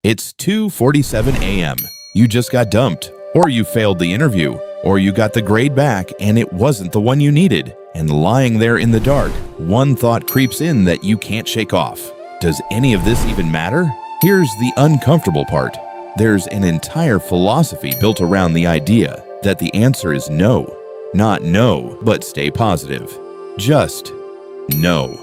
It's 2:47 a.m. You just got dumped, or you failed the interview, or you got the grade back and it wasn't the one you needed. And lying there in the dark, one thought creeps in that you can't shake off. Does any of this even matter? Here's the uncomfortable part. There's an entire philosophy built around the idea that the answer is no. Not no, but stay positive. Just no.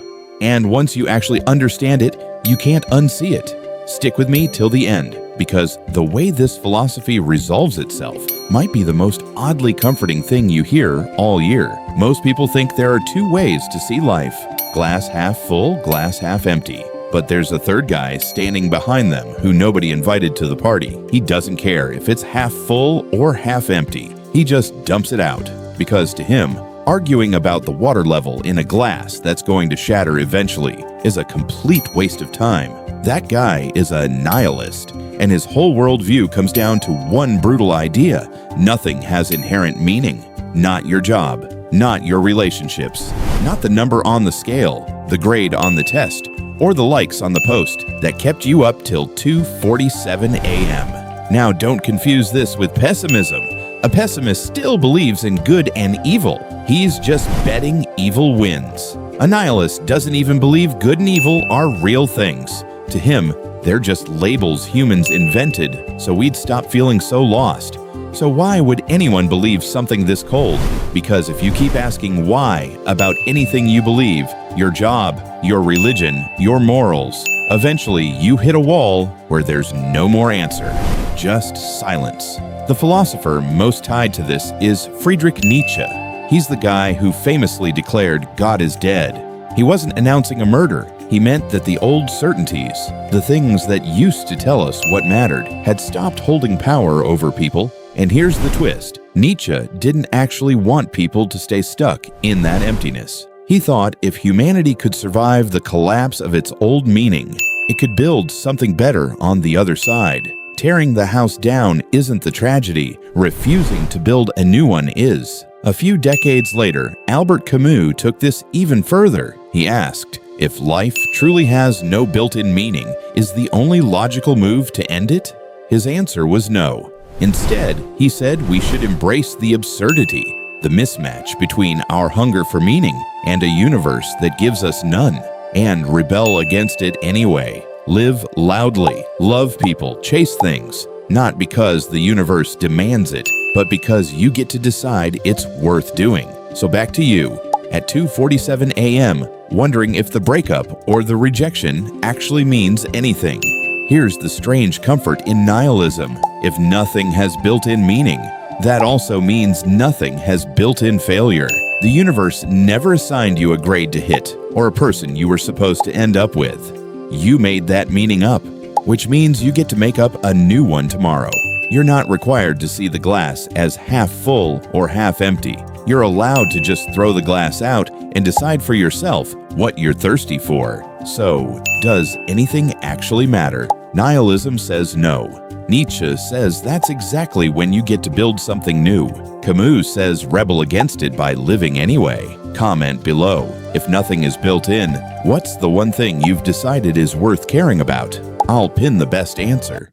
And once you actually understand it, you can't unsee it. Stick with me till the end, because the way this philosophy resolves itself might be the most oddly comforting thing you hear all year. Most people think there are two ways to see life: glass half full, glass half empty. But there's a third guy standing behind them who nobody invited to the party. He doesn't care if it's half full or half empty. He just dumps it out, because to him, arguing about the water level in a glass that's going to shatter eventually is a complete waste of time. That guy is a nihilist, and his whole worldview comes down to one brutal idea: nothing has inherent meaning. Not your job, not your relationships, not the number on the scale, the grade on the test, or the likes on the post that kept you up till 2:47 a.m. Now don't confuse this with pessimism. A pessimist still believes in good and evil. He's just betting evil wins. A nihilist doesn't even believe good and evil are real things. To him, they're just labels humans invented so we'd stop feeling so lost. So why would anyone believe something this cold? Because if you keep asking why about anything you believe, your job, your religion, your morals, eventually you hit a wall where there's no more answer, just silence. The philosopher most tied to this is Friedrich Nietzsche. He's the guy who famously declared God is dead. He wasn't announcing a murder. He meant that the old certainties, the things that used to tell us what mattered, had stopped holding power over people. And here's the twist: Nietzsche didn't actually want people to stay stuck in that emptiness. He thought if humanity could survive the collapse of its old meaning, it could build something better on the other side. Tearing the house down isn't the tragedy. Refusing to build a new one is. A few decades later, Albert Camus took this even further. He asked, if life truly has no built-in meaning, is the only logical move to end it? His answer was no. Instead, he said we should embrace the absurdity, the mismatch between our hunger for meaning and a universe that gives us none, and rebel against it anyway. Live loudly, love people, chase things, not because the universe demands it, but because you get to decide it's worth doing. So back to you, at 2:47 a.m., wondering if the breakup or the rejection actually means anything. Here's the strange comfort in nihilism. If nothing has built-in meaning, that also means nothing has built-in failure. The universe never assigned you a grade to hit or a person you were supposed to end up with. You made that meaning up, which means you get to make up a new one tomorrow. You're not required to see the glass as half full or half empty. You're allowed to just throw the glass out and decide for yourself what you're thirsty for. So, does anything actually matter? Nihilism says no. Nietzsche says that's exactly when you get to build something new. Camus says rebel against it by living anyway. Comment below. If nothing is built in, what's the one thing you've decided is worth caring about? I'll pin the best answer.